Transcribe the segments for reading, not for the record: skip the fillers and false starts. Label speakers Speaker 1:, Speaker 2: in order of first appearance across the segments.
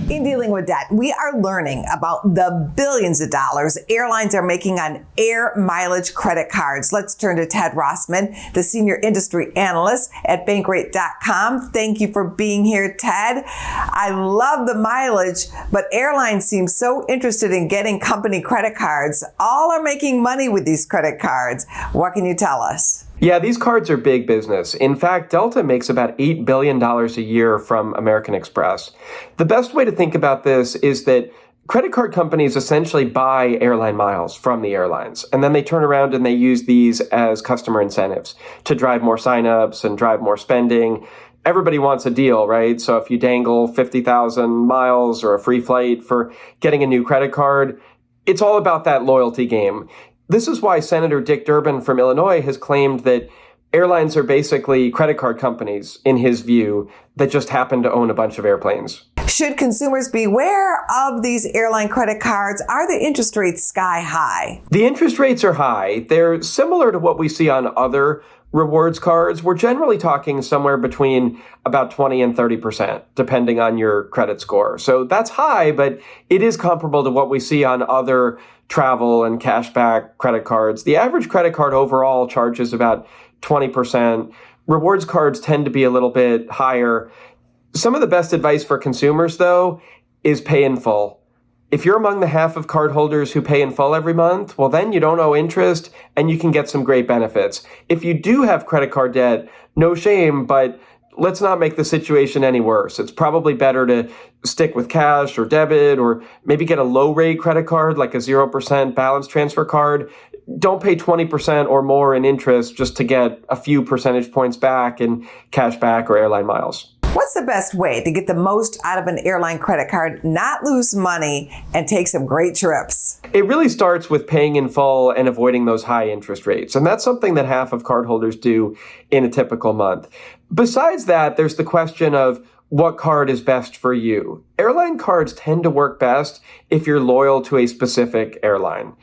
Speaker 1: In dealing with debt, we are learning about the billions of dollars airlines are making on air mileage credit cards. Let's turn to Ted Rossman, the senior industry analyst at Bankrate.com. Thank you for being here, Ted. I love the mileage, but airlines seem so interested in getting company credit cards. All are making money with these credit cards. What can you tell us?
Speaker 2: Yeah, these cards are big business. In fact, Delta makes about $8 billion a year from American Express. The best way to think about this is that credit card companies essentially buy airline miles from the airlines, and then they turn around and they use these as customer incentives to drive more signups and drive more spending. Everybody wants a deal, right? So if you dangle 50,000 miles or a free flight for getting a new credit card, it's all about that loyalty game. This is why Senator Dick Durbin from Illinois has claimed that airlines are basically credit card companies, in his view, that just happen to own a bunch of airplanes.
Speaker 1: Should consumers beware of these airline credit cards? Are the interest rates sky high?
Speaker 2: The interest rates are high. They're similar to what we see on other rewards cards. We're generally talking somewhere between about 20 and 30%, depending on your credit score. So that's high, but it is comparable to what we see on other travel and cashback credit cards. The average credit card overall charges about 20%. Rewards cards tend to be a little bit higher. Some of the best advice for consumers, though, is pay in full. If you're among the half of cardholders who pay in full every month, well, then you don't owe interest and you can get some great benefits. If you do have credit card debt, no shame, but let's not make the situation any worse. It's probably better to stick with cash or debit, or maybe get a low rate credit card like a 0% balance transfer card. Don't pay 20% or more in interest just to get a few percentage points back in cash back or airline miles.
Speaker 1: What's the best way to get the most out of an airline credit card, not lose money, and take some great trips?
Speaker 2: It really starts with paying in full and avoiding those high interest rates. And that's something that half of cardholders do in a typical month. Besides that, there's the question of what card is best for you. Airline cards tend to work best if you're loyal to a specific airline.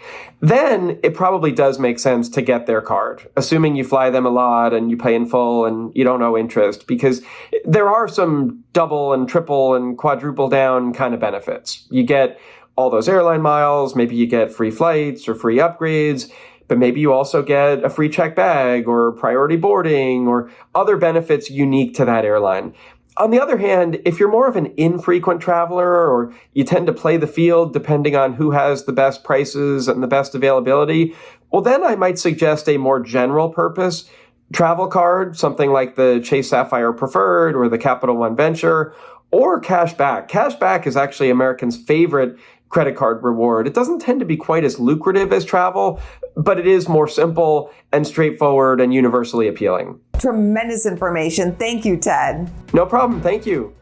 Speaker 2: Then it probably does make sense to get their card, assuming you fly them a lot and you pay in full and you don't owe interest, because there are some double and triple and quadruple down kind of benefits. You get all those airline miles, maybe you get free flights or free upgrades, but maybe you also get a free check bag or priority boarding or other benefits unique to that airline. On the other hand, if you're more of an infrequent traveler, or you tend to play the field depending on who has the best prices and the best availability, well, then I might suggest a more general purpose travel card, something like the Chase Sapphire Preferred or the Capital One Venture, or Cashback. Cashback is actually Americans' favorite credit card reward. It doesn't tend to be quite as lucrative as travel, but it is more simple and straightforward and universally appealing.
Speaker 1: Tremendous information. Thank you, Ted.
Speaker 2: No problem. Thank you.